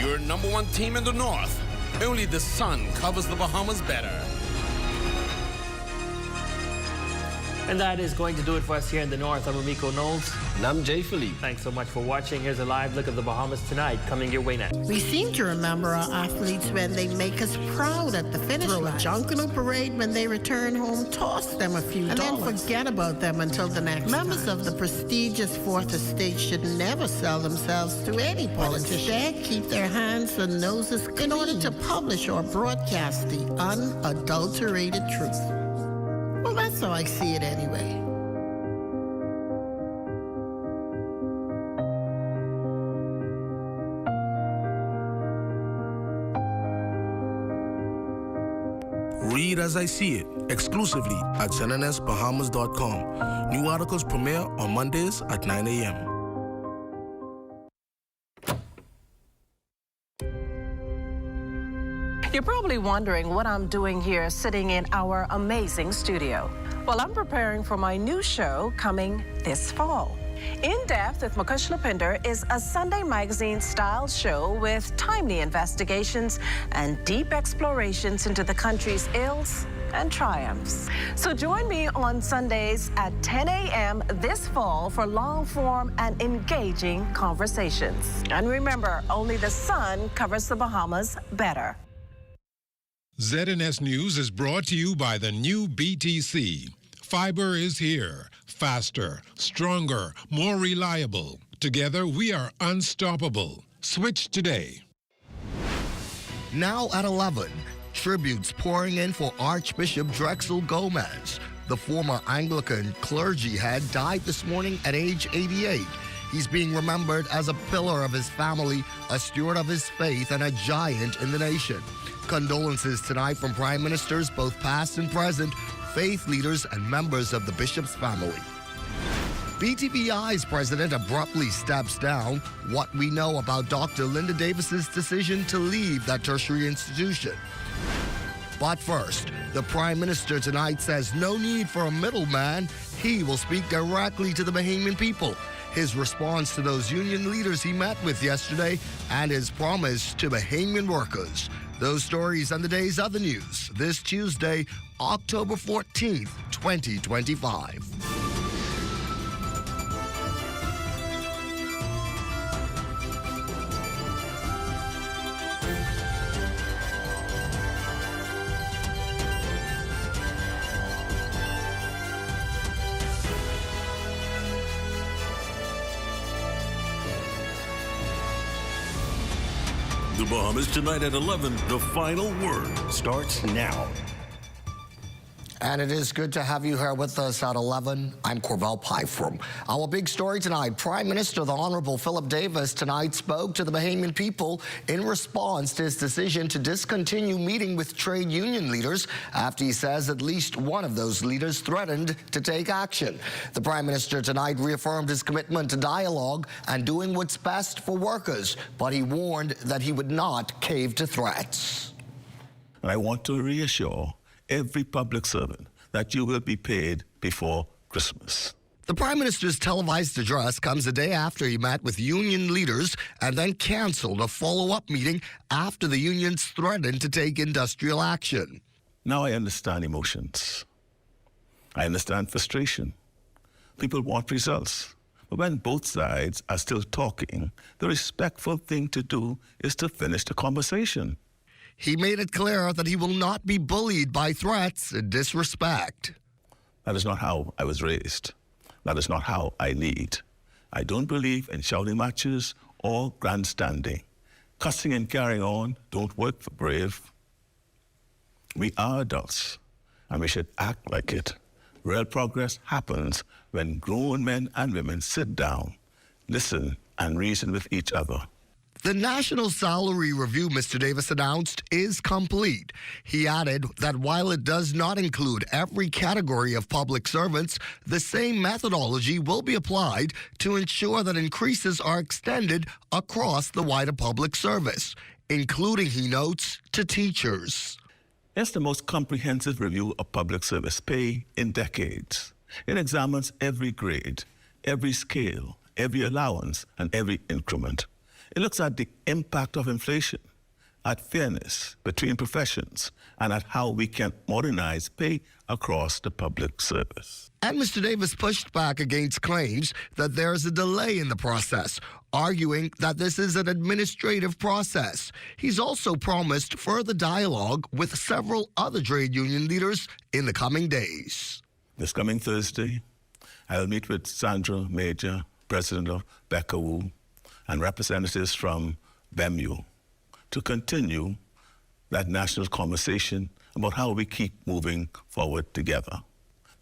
your #1 team in the North. Only the sun covers the Bahamas better. And that is going to do it for us here in the North. I'm Ramiko Knowles. And I'm Jay Philippe. Thanks so much for watching. Here's a live look of the Bahamas tonight, coming your way next. We seem to remember our athletes when they make us proud at the finish line. Throw a Junkanoo parade when they return home, toss them a few dollars, and then forget about them until the next Members of the prestigious Fourth Estate should never sell themselves to any politician. Instead, keep their hands and noses clean in order to publish or broadcast the unadulterated truth. Well, that's how I see it anyway. Read As I See It, exclusively at ZNNSBahamas.com. New articles premiere on Mondays at 9 a.m. You're probably wondering what I'm doing here sitting in our amazing studio. Well, I'm preparing for my new show coming this fall. In Depth with Mukesh Lapinder is a Sunday magazine-style show with timely investigations and deep explorations into the country's ills and triumphs. So join me on Sundays at 10 a.m. this fall for long-form and engaging conversations. And remember, only the sun covers the Bahamas better. ZNS News is brought to you by the new BTC. Fiber is here. Faster, stronger, more reliable. Together, we are unstoppable. Switch today. Now at 11, tributes pouring in for Archbishop Drexel Gomez. The former Anglican clergy head died this morning at age 88. He's being remembered as a pillar of his family, a steward of his faith, and a giant in the nation. Condolences tonight from prime ministers, both past and present, faith leaders, and members of the bishop's family. BTVI's president abruptly steps down. What we know about Dr. Linda Davis's decision to leave that tertiary institution. But first, the prime minister tonight says no need for a middleman. He will speak directly to the Bahamian people. His response to those union leaders he met with yesterday and his promise to Bahamian workers. Those stories and the day's other news this Tuesday, October 14th, 2025. The Bahamas tonight at 11. The final word starts now. And it is good to have you here with us at 11. I'm Corbell Pyfrom. Our big story tonight, Prime Minister, the Honorable Philip Davis, tonight spoke to the Bahamian people in response to his decision to discontinue meeting with trade union leaders after he says at least one of those leaders threatened to take action. The Prime Minister tonight reaffirmed his commitment to dialogue and doing what's best for workers, but he warned that he would not cave to threats. And I want to reassure every public servant that you will be paid before Christmas. The Prime Minister's televised address comes a day after he met with union leaders and then canceled a follow-up meeting after the unions threatened to take industrial action. Now I understand emotions. I understand frustration. People want results. But when both sides are still talking, the respectful thing to do is to finish the conversation. He made it clear that he will not be bullied by threats and disrespect. That is not how I was raised. That is not how I lead. I don't believe in shouting matches or grandstanding. Cussing and carrying on don't work for brave. We are adults, and we should act like it. Real progress happens when grown men and women sit down, listen, and reason with each other. The national salary review Mr. Davis announced is complete. He added that while it does not include every category of public servants, the same methodology will be applied to ensure that increases are extended across the wider public service, including, he notes, to teachers. It's the most comprehensive review of public service pay in decades. It examines every grade, every scale, every allowance, and every increment. It looks at the impact of inflation, at fairness between professions, and at how we can modernize pay across the public service. And Mr. Davis pushed back against claims that there is a delay in the process, arguing that this is an administrative process. He's also promised further dialogue with several other trade union leaders in the coming days. This coming Thursday, I'll meet with Sandra Major, president of BECAWU, and representatives from BEMU to continue that national conversation about how we keep moving forward together.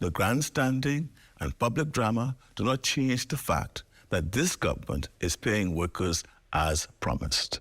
The grandstanding and public drama do not change the fact that this government is paying workers as promised.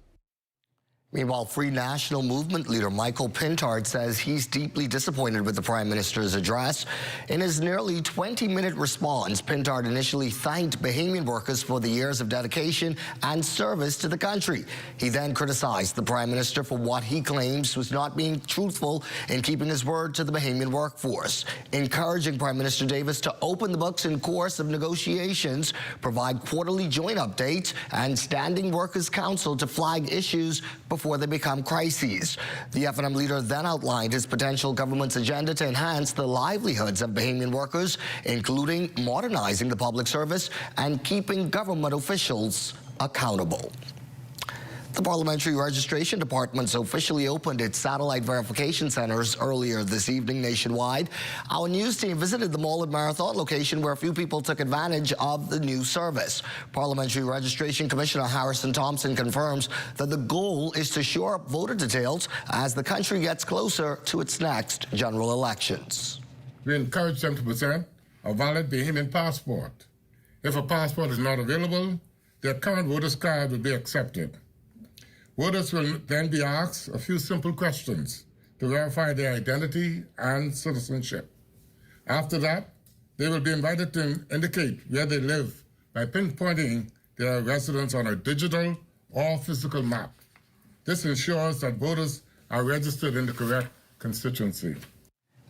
Meanwhile, Free National Movement leader Michael Pintard says he's deeply disappointed with the Prime Minister's address. In his nearly 20-minute response, Pintard initially thanked Bahamian workers for the years of dedication and service to the country. He then criticized the Prime Minister for what he claims was not being truthful in keeping his word to the Bahamian workforce, encouraging Prime Minister Davis to open the books in course of negotiations, provide quarterly joint updates, and Standing Workers' Council to flag issues before they become crises. The F&M leader then outlined his potential government's agenda to enhance the livelihoods of Bahamian workers, including modernizing the public service and keeping government officials accountable. The Parliamentary Registration Department officially opened its satellite verification centers earlier this evening nationwide. Our news team visited the Mall and Marathon location where a few people took advantage of the new service. Parliamentary Registration Commissioner Harrison Thompson confirms that the goal is to shore up voter details as the country gets closer to its next general elections. We encourage them to present a valid Bahamian passport. If a passport is not available, their current voter's card will be accepted. Voters will then be asked a few simple questions to verify their identity and citizenship. After that, they will be invited to indicate where they live by pinpointing their residence on a digital or physical map. This ensures that voters are registered in the correct constituency.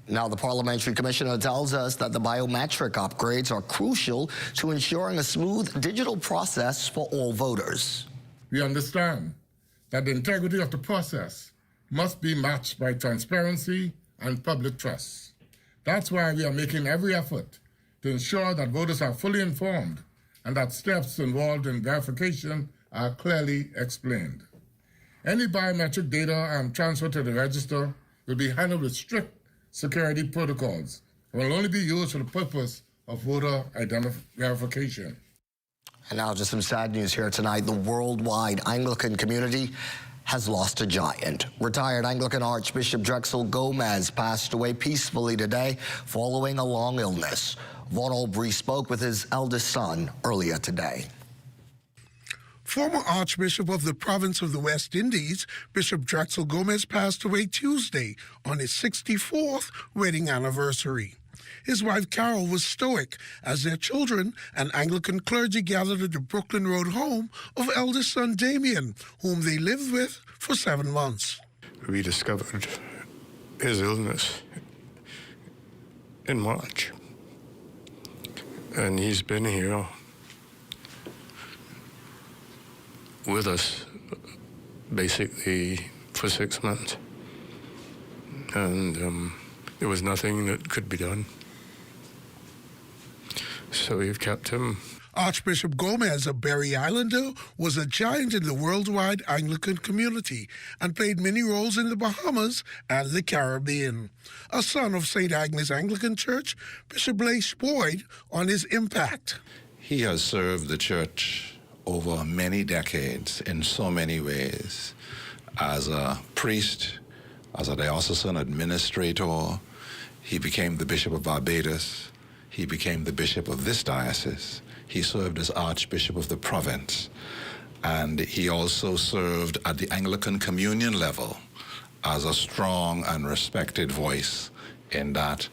Now, the Parliamentary Commissioner tells us that the biometric upgrades are crucial to ensuring a smooth digital process for all voters. We understand that the integrity of the process must be matched by transparency and public trust. That's why we are making every effort to ensure that voters are fully informed and that steps involved in verification are clearly explained. Any biometric data transferred to the register will be handled with strict security protocols and will only be used for the purpose of voter verification. And now just some sad news here tonight. The worldwide Anglican community has lost a giant. Retired Anglican Archbishop Drexel Gomez passed away peacefully today following a long illness. Vaughn Albury spoke with his eldest son earlier today. Former Archbishop of the province of the West Indies, Bishop Drexel Gomez passed away Tuesday on his 64th wedding anniversary. His wife Carol was stoic as their children and Anglican clergy gathered at the Brooklyn Road home of eldest son Damien, whom they lived with for 7 months. We discovered his illness in March, and he's been here with us basically for 6 months, and there was nothing that could be done. So we've kept him. Archbishop Gomez, a Berry Islander, was a giant in the worldwide Anglican community and played many roles in the Bahamas and the Caribbean. A son of St. Agnes Anglican Church, Bishop Blaise Boyd on his impact. He has served the church over many decades in so many ways. As a priest, as a diocesan administrator, he became the Bishop of Barbados. He became the bishop of this diocese. He served as Archbishop of the province. And he also served at the Anglican communion level as a strong and respected voice in that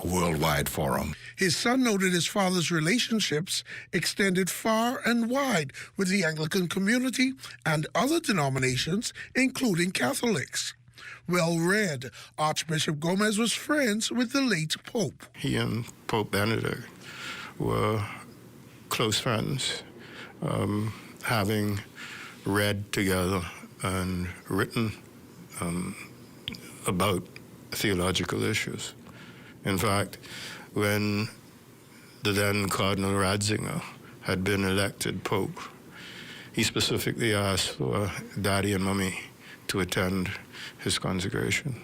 worldwide forum. His son noted his father's relationships extended far and wide with the Anglican community and other denominations, including Catholics. Well-read, Archbishop Gomez was friends with the late Pope. He and Pope Benedict were close friends, having read together and written about theological issues. In fact, when the then Cardinal Ratzinger had been elected Pope, he specifically asked for Daddy and Mommy to attend his consecration.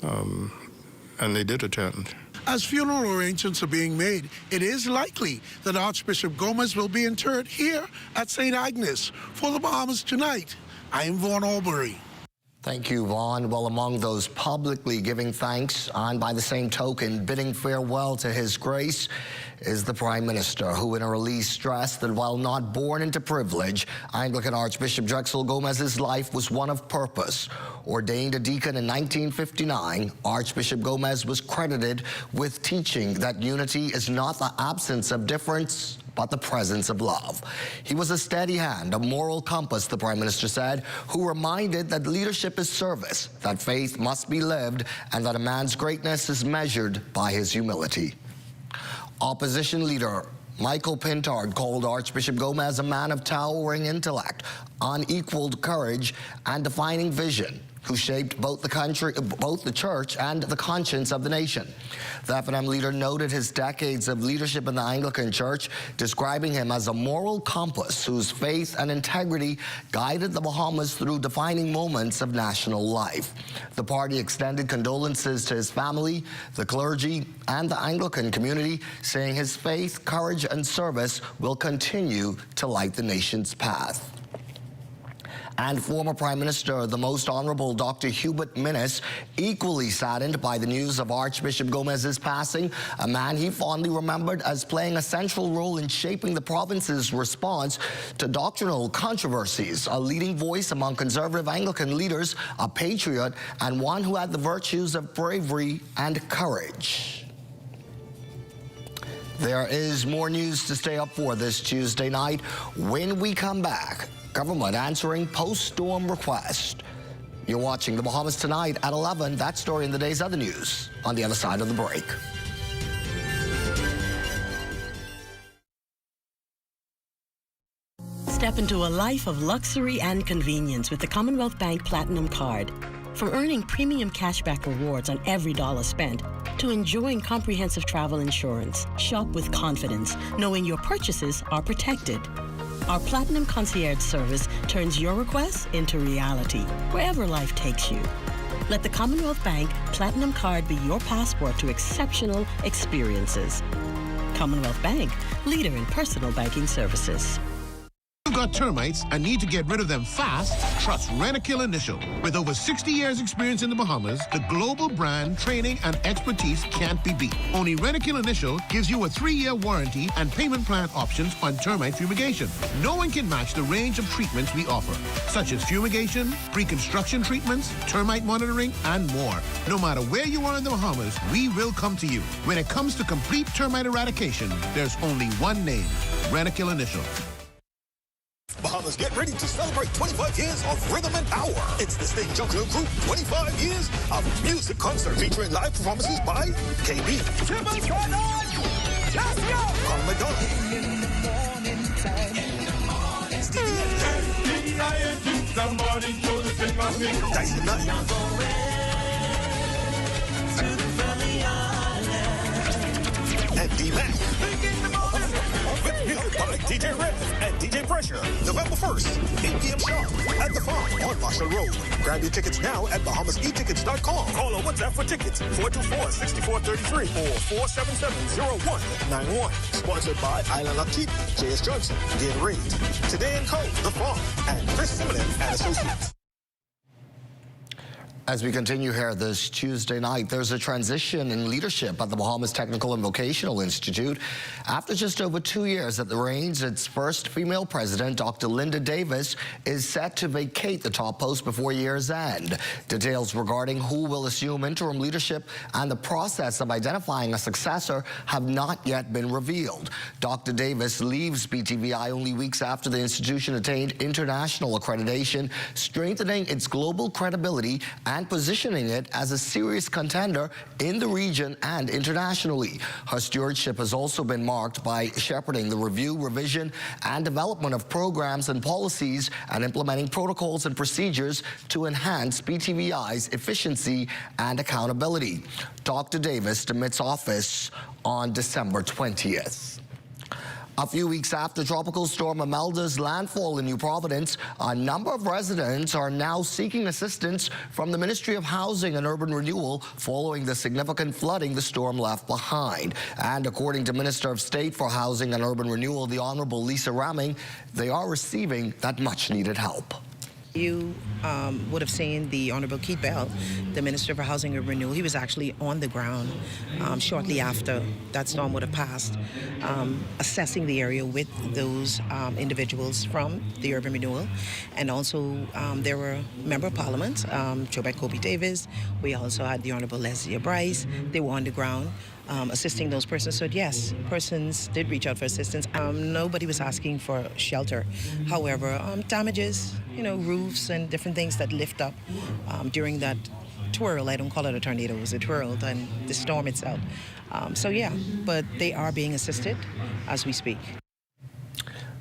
And they did attend. As funeral arrangements are being made, it is likely that Archbishop Gomez will be interred here at St. Agnes. For the Bahamas Tonight, I am Vaughn Albury. Thank you, Vaughn. Well, among those publicly giving thanks and by the same token bidding farewell to His Grace is the Prime Minister, who in a release stressed that while not born into privilege, Anglican Archbishop Drexel Gomez's life was one of purpose. Ordained a deacon in 1959, Archbishop Gomez was credited with teaching that unity is not the absence of difference, but the presence of love. He was a steady hand, a moral compass, the Prime Minister said, who reminded that leadership is service, that faith must be lived, and that a man's greatness is measured by his humility. Opposition leader Michael Pintard called Archbishop Gomez a man of towering intellect, unequaled courage, and defining vision, who shaped both the church and the conscience of the nation. The F&M leader noted his decades of leadership in the Anglican Church, describing him as a moral compass whose faith and integrity guided the Bahamas through defining moments of national life. The party extended condolences to his family, the clergy, and the Anglican community, saying his faith, courage, and service will continue to light the nation's path. And former Prime Minister, the Most Honorable Dr. Hubert Minnis, equally saddened by the news of Archbishop Gomez's passing, a man he fondly remembered as playing a central role in shaping the province's response to doctrinal controversies, a leading voice among conservative Anglican leaders, a patriot, and one who had the virtues of bravery and courage. There is more news to stay up for this Tuesday night. When we come back, government answering post-storm request. You're watching The Bahamas Tonight at 11. That story and the day's other news on the other side of the break. Step into a life of luxury and convenience with the Commonwealth Bank Platinum Card. From earning premium cashback rewards on every dollar spent to enjoying comprehensive travel insurance, shop with confidence, knowing your purchases are protected. Our Platinum Concierge service turns your requests into reality, wherever life takes you. Let the Commonwealth Bank Platinum Card be your passport to exceptional experiences. Commonwealth Bank, leader in personal banking services. You've got termites and need to get rid of them fast? Trust Rentokil Initial. With over 60 years experience in the Bahamas, the global brand, training, and expertise can't be beat. Only Rentokil Initial gives you a 3-year warranty and payment plan options on termite fumigation. No one can match the range of treatments we offer, such as fumigation, pre-construction treatments, termite monitoring, and more. No matter where you are in the Bahamas, we will come to you. When it comes to complete termite eradication, there's only one name, Rentokil Initial. Bahamas, get ready to celebrate 25 years of Rhythm and Power. It's the State Jungle Group 25 years of music concert featuring live performances by KB, Carl McDonald, Stevie Dyson Knight, and D-Mac. With music by DJ Red and DJ Pressure. November 1st, 8 p.m. sharp at the Farm on Marshall Road. Grab your tickets now at BahamasEtickets.com. Call or WhatsApp for tickets 424-6433 or 477-0191. Sponsored by Island Up TV, J.S. Johnson, Gain Reid, Today & Co., The Farm, and Chris Simonin and Associates. As we continue here this Tuesday night, there's a transition in leadership at the Bahamas Technical and Vocational Institute. After just over 2 years at the reins, its first female president, Dr. Linda Davis, is set to vacate the top post before year's end. Details regarding who will assume interim leadership and the process of identifying a successor have not yet been revealed. Dr. Davis leaves BTVI only weeks after the institution attained international accreditation, strengthening its global credibility and and positioning it as a serious contender in the region and internationally. Her stewardship has also been marked by shepherding the review, revision, and development of programs and policies and implementing protocols and procedures to enhance BTVI's efficiency and accountability. Dr. Davis demits office on December 20th. A few weeks after Tropical Storm Imelda's landfall in New Providence, a number of residents are now seeking assistance from the Ministry of Housing and Urban Renewal following the significant flooding the storm left behind. And according to Minister of State for Housing and Urban Renewal, the Honorable Lisa Ramming, they are receiving that much-needed help. You would have seen the Honorable Keith Bell, the Minister for Housing and Renewal. He was actually on the ground shortly after that storm would have passed, assessing the area with those individuals from the Urban Renewal. And also there were Member of Parliament, Joe Kobe Davis. We also had the Honorable Leslie Bryce. They were on the ground assisting those persons. So yes, persons did reach out for assistance. Nobody was asking for shelter. However, damages, roofs and different things that lift up during that twirl. I don't call it a tornado, it was a twirl, and the storm itself. So yeah, but they are being assisted as we speak.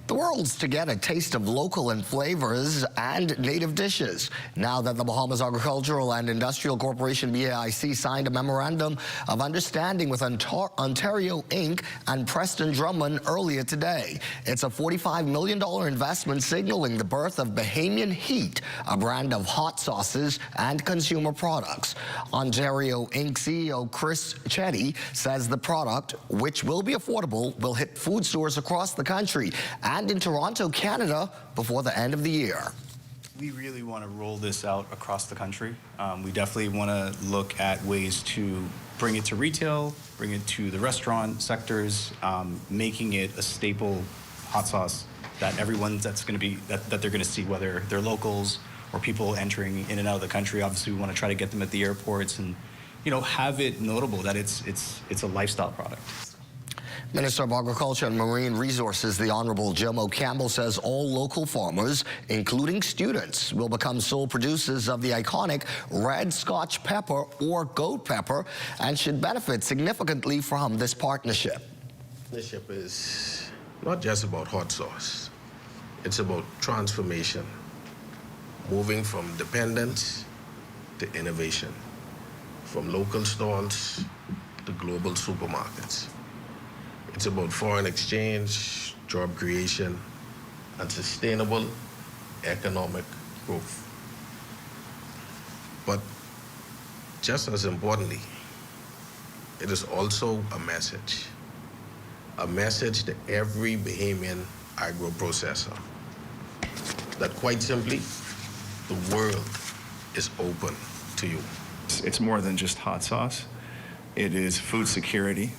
The world's to get a taste of local and flavors and native dishes. Now that the Bahamas Agricultural and Industrial Corporation, BAIC, signed a memorandum of understanding with Ontario Inc. and Preston Drummond earlier today. It's a $45 million investment signaling the birth of Bahamian Heat, a brand of hot sauces and consumer products. Ontario Inc. CEO Chris Chetty says the product, which will be affordable, will hit food stores across the country and in Toronto, Canada, before the end of the year. We really want to roll this out across the country. We definitely want to look at ways to bring it to retail, bring it to the restaurant sectors, making it a staple hot sauce that everyone that's going to be, that they're going to see, whether they're locals or people entering in and out of the country. Obviously, we want to try to get them at the airports and, have it notable that it's a lifestyle product. Minister of Agriculture and Marine Resources, the Honorable Jim O'Campbell, says all local farmers, including students, will become sole producers of the iconic red Scotch pepper or goat pepper and should benefit significantly from this partnership. Partnership is not just about hot sauce. It's about transformation, moving from dependence to innovation, from local stalls to global supermarkets. It's about foreign exchange, job creation, and sustainable economic growth. But just as importantly, it is also a message to every Bahamian agro-processor that quite simply, the world is open to you. It's more than just hot sauce. It is food security.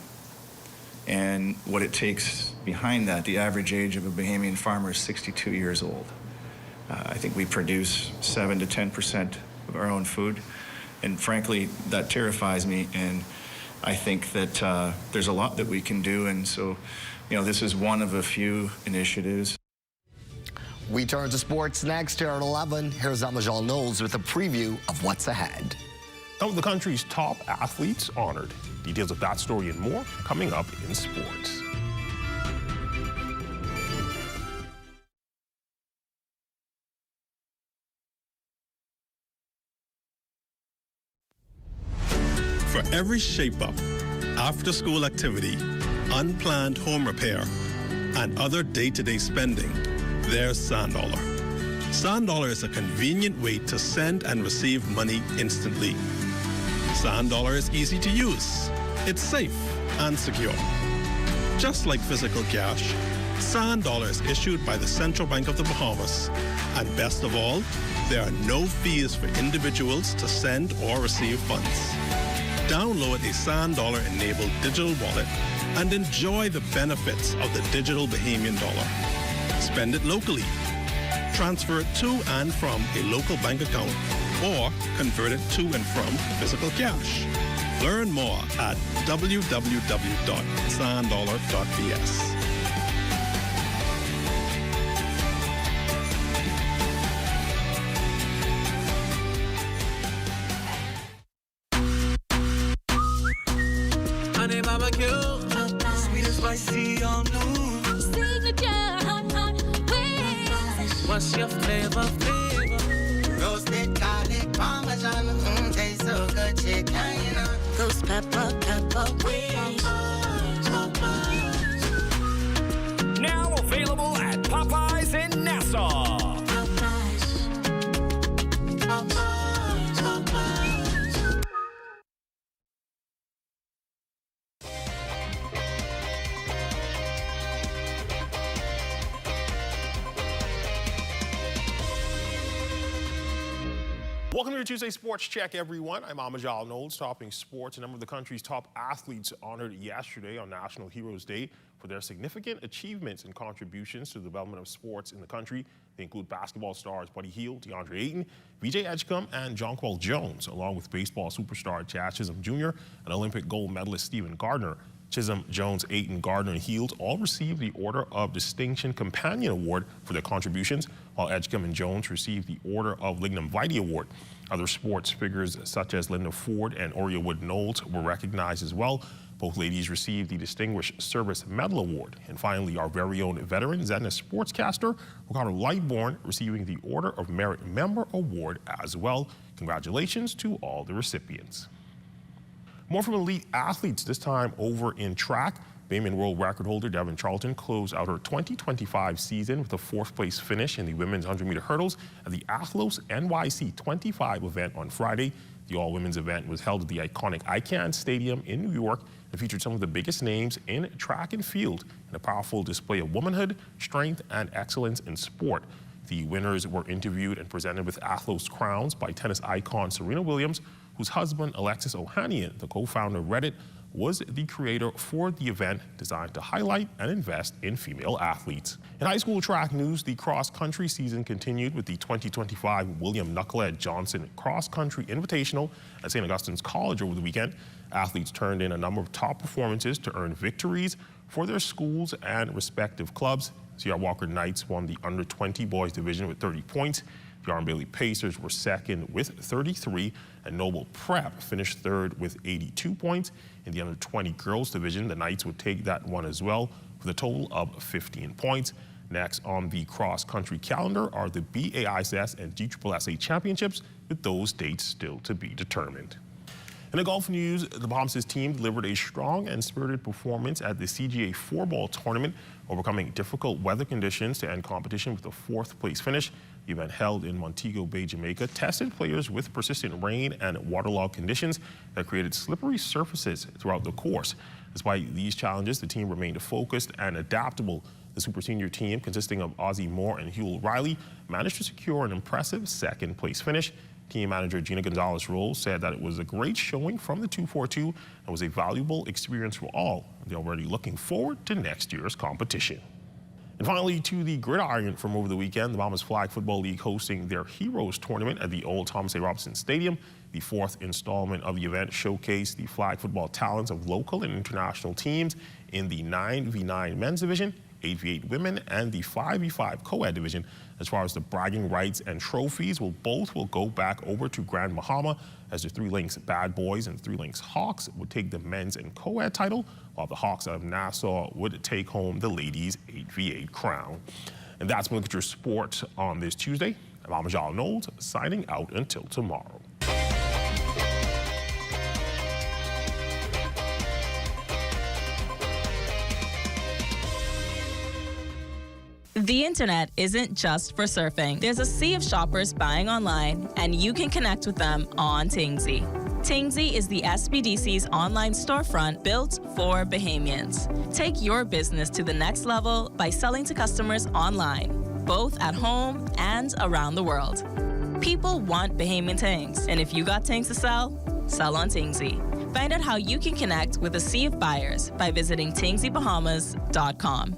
And what it takes behind that, the average age of a Bahamian farmer is 62 years old. I think we produce 7 to 10% of our own food. And frankly, that terrifies me. And I think that there's a lot that we can do. And so, this is one of a few initiatives. We turn to sports next here at 11. Here's Amajal Knowles with a preview of what's ahead. Some of the country's top athletes honored. Details of that story and more coming up in sports. For every shape-up, after-school activity, unplanned home repair, and other day-to-day spending, there's SandDollar. SandDollar is a convenient way to send and receive money instantly. SandDollar is easy to use. It's safe and secure. Just like physical cash, SandDollar is issued by the Central Bank of the Bahamas. And best of all, there are no fees for individuals to send or receive funds. Download a SandDollar-enabled digital wallet and enjoy the benefits of the digital Bahamian dollar. Spend it locally. Transfer it to and from a local bank account or convert it to and from physical cash. Learn more at www.sanddollar.bs. you. Sweet and spicy, all new. Signature hot wings. What's your flavor? Roasted garlic parmesan. Tastes so good, chicken. Ghost pepper wings. Now available at Popeyes in Nassau. Welcome to your Tuesday Sports Check, everyone. I'm Amajal Knowles, topping sports. A number of the country's top athletes honored yesterday on National Heroes Day for their significant achievements and contributions to the development of sports in the country. They include basketball stars Buddy Hield, DeAndre Ayton, VJ Edgecombe, and Jonquel Jones, along with baseball superstar Chad Chisholm Jr. and Olympic gold medalist Stephen Gardner. Chisholm, Jones, Ayton, Gardner, and Hield all received the Order of Distinction Companion Award for their contributions, while Edgecombe and Jones received the Order of Lignum Vitae Award. Other sports figures such as Linda Ford and Oria Wood Knowles were recognized as well. Both ladies received the Distinguished Service Medal Award. And finally, our very own veteran Zenith sportscaster, Ricardo Lightbourne, receiving the Order of Merit Member Award as well. Congratulations to all the recipients. More from elite athletes, this time over in track. Bayman world record holder Devin Charlton closed out her 2025 season with a fourth-place finish in the women's 100-meter hurdles at the Athlos NYC 25 event on Friday. The all-women's event was held at the iconic ICANN Stadium in New York and featured some of the biggest names in track and field in a powerful display of womanhood, strength, and excellence in sport. The winners were interviewed and presented with Athlos crowns by tennis icon Serena Williams, whose husband, Alexis Ohanian, the co-founder of Reddit, was the creator for the event designed to highlight and invest in female athletes. In high school track news, the cross-country season continued with the 2025 William Knucklehead Johnson Cross Country Invitational at St. Augustine's College over the weekend. Athletes turned in a number of top performances to earn victories for their schools and respective clubs. C.R. Walker Knights won the under-20 boys division with 30 points. The Yarn Bailey Pacers were second with 33, and Noble Prep finished third with 82 points. In the under-20 girls division, the Knights would take that one as well with a total of 15 points. Next on the cross-country calendar are the BAISS and GSSA championships, with those dates still to be determined. In the golf news, the Bahamas team delivered a strong and spirited performance at the CGA 4-ball tournament, overcoming difficult weather conditions to end competition with a fourth-place finish. The event held in Montego Bay, Jamaica, tested players with persistent rain and waterlogged conditions that created slippery surfaces throughout the course. Despite these challenges, the team remained focused and adaptable. The super senior team, consisting of Ozzie Moore and Hugh Riley, managed to secure an impressive second-place finish. Team manager Gina Gonzalez-Rolls said that it was a great showing from the 242 and was a valuable experience for all. They're already looking forward to next year's competition. And finally, to the gridiron from over the weekend, the Bahamas Flag Football League hosting their Heroes Tournament at the old Thomas A. Robinson Stadium. The fourth installment of the event showcased the flag football talents of local and international teams in the 9v9 men's division, 8v8 women, and the 5v5 co-ed division. As far as the bragging rights and trophies, both will go back over to Grand Bahama, as the Three Links Bad Boys and Three Links Hawks would take the men's and co-ed title, while the Hawks out of Nassau would take home the ladies' 8v8 crown. And that's my look at your sports on this Tuesday. I'm Amajal Knowles, signing out until tomorrow. The internet isn't just for surfing. There's a sea of shoppers buying online, and you can connect with them on Tingsy. Tingsy is the SBDC's online storefront built for Bahamians. Take your business to the next level by selling to customers online, both at home and around the world. People want Bahamian things, and if you got things to sell, sell on Tingsy. Find out how you can connect with a sea of buyers by visiting TingsyBahamas.com.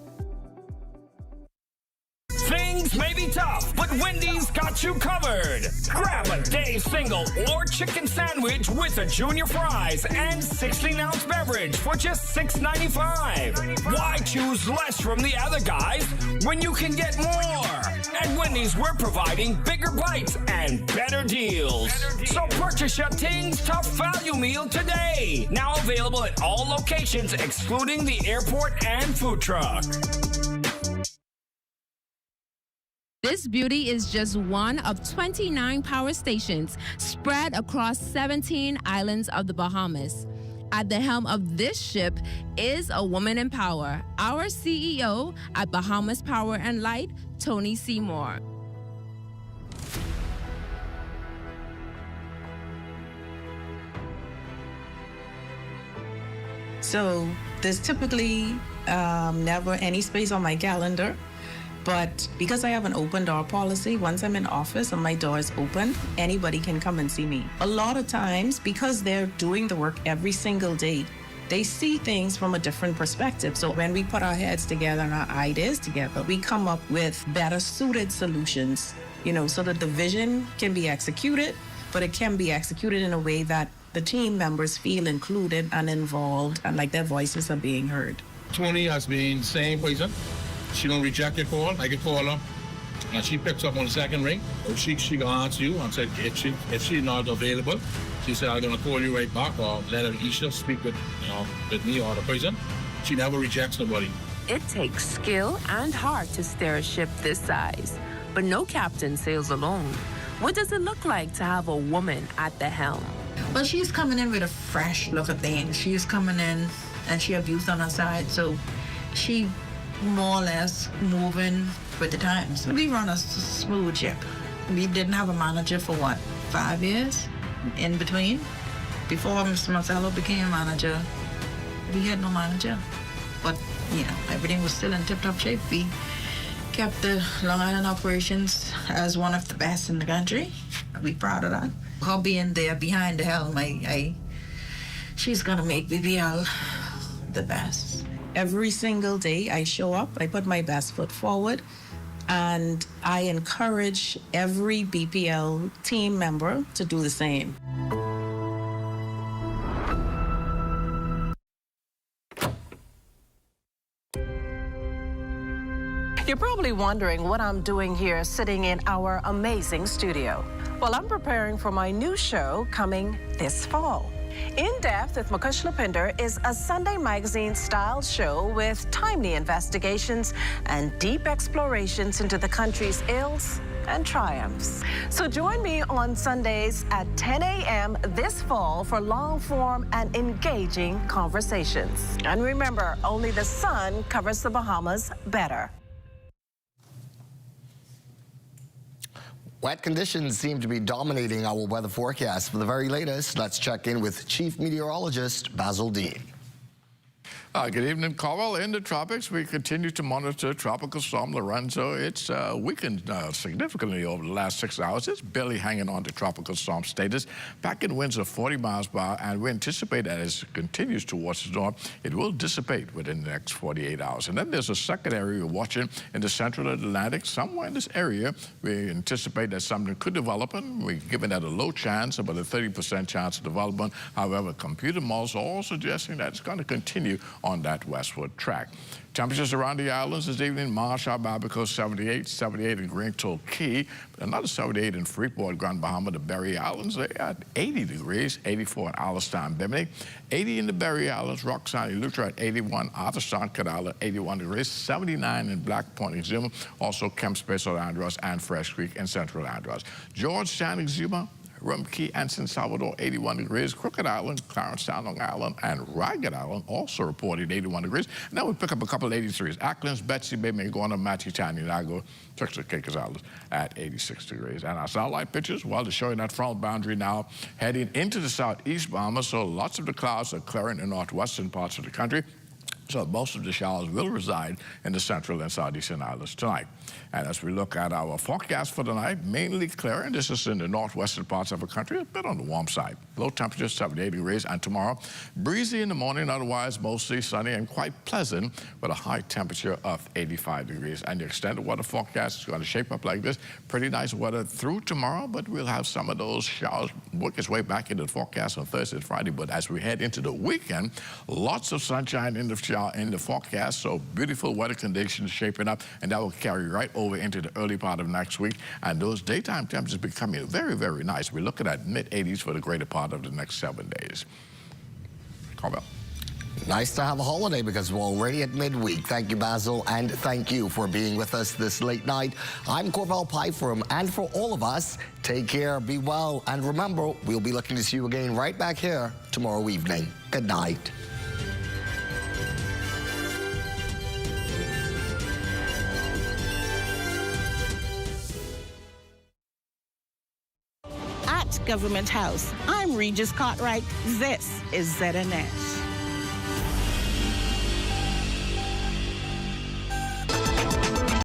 Things may be tough, but Wendy's got you covered. Grab a day single or chicken sandwich with a junior fries and 16-ounce beverage for just $6.95. Why choose less from the other guys when you can get more? At Wendy's, we're providing bigger bites and better deals. So purchase your Tings Tough Value Meal today. Now available at all locations, excluding the airport and food truck. This beauty is just one of 29 power stations spread across 17 islands of the Bahamas. At the helm of this ship is a woman in power, our CEO at Bahamas Power and Light, Tony Seymour. So there's typically never any space on my calendar. But because I have an open door policy, once I'm in office and my door is open, anybody can come and see me. A lot of times, because they're doing the work every single day, they see things from a different perspective. So when we put our heads together and our ideas together, we come up with better suited solutions, so that the vision can be executed, but it can be executed in a way that the team members feel included and involved and like their voices are being heard. Tony has been the same person. She don't reject your call. I can call her, and she picks up on the second ring. She gonna answer you and said if she's not available, she said I'm gonna call you right back or let Isha speak with me or the person. She never rejects nobody. It takes skill and heart to steer a ship this size, but no captain sails alone. What does it look like to have a woman at the helm? Well, she's coming in with a fresh look at things. She's coming in and she has youth on her side, so she more or less moving with the times. We run a smooth ship. We didn't have a manager for 5 years in between. Before Mr. Marcello became manager, we had no manager. But, everything was still in tip-top shape. We kept the Long Island operations as one of the best in the country. We're proud of that. Her being there behind the helm, she's gonna make BBL the best. Every single day I show up, I put my best foot forward, and I encourage every BPL team member to do the same. You're probably wondering what I'm doing here sitting in our amazing studio. Well, I'm preparing for my new show coming this fall. In Depth with Mukesh Lapinder is a Sunday magazine-style show with timely investigations and deep explorations into the country's ills and triumphs. So join me on Sundays at 10 a.m. this fall for long-form and engaging conversations. And remember, only the sun covers the Bahamas better. Wet conditions seem to be dominating our weather forecast. For the very latest, let's check in with Chief Meteorologist Basil Dean. Good evening, Carl. In the tropics, we continue to monitor Tropical Storm Lorenzo. It's weakened significantly over the last 6 hours. It's barely hanging on to tropical storm status. Back in winds of 40 miles per hour, and we anticipate that as it continues towards the north, it will dissipate within the next 48 hours. And then there's a second area we're watching in the central Atlantic. Somewhere in this area, we anticipate that something could develop, and we're giving that a low chance, about a 30% chance of development. However, computer models are all suggesting that it's going to continue on that westward track. Temperatures around the islands this evening: Marshall, Barbacoa 78, 78 in Green Toll Key, another 78 in Freeport, Grand Bahama, the Berry Islands. They're at 80 degrees, 84 in Alistown, Bimini, 80 in the Berry Islands, Roxanne, Eleuthera at 81, Arthurstown, Cadala, 81 degrees, 79 in Black Point, Exuma, also Kemp Space, Andros, and Fresh Creek in Central Andros. Georgetown, Exuma, Rum Key and San Salvador, 81 degrees. Crooked Island, Clarence Town, Long Island, and Ragged Island also reported 81 degrees. Now we pick up a couple of 83s. Acklands, Betsy Bay, Mangona, Matchitown, Unigo, Turks and Caicos Islands at 86 degrees. And our satellite pictures, well, they're showing that front boundary now heading into the southeast Bahamas, so lots of the clouds are clearing the northwestern parts of the country. So most of the showers will reside in the central and southeastern islands tonight. And as we look at our forecast for tonight, mainly clear, and this is in the northwestern parts of the country, a bit on the warm side. Low temperature, 78 degrees, and tomorrow, breezy in the morning, otherwise mostly sunny and quite pleasant, with a high temperature of 85 degrees. And the extended weather forecast is going to shape up like this. Pretty nice weather through tomorrow, but we'll have some of those showers work its way back into the forecast on Thursday and Friday. But as we head into the weekend, lots of sunshine in the showers in the forecast. So beautiful weather conditions shaping up, and that will carry right over into the early part of next week. And those daytime temperatures becoming very, very nice. We're looking at mid-80s for the greater part of the next 7 days. Carmel. Nice to have a holiday because we're already at midweek. Thank you, Basil, and thank you for being with us this late night. I'm Corval Pyfrom, and for all of us, take care, be well, and remember, we'll be looking to see you again right back here tomorrow evening. Good night. At Government House, I'm Regis Cartwright. This is ZNS.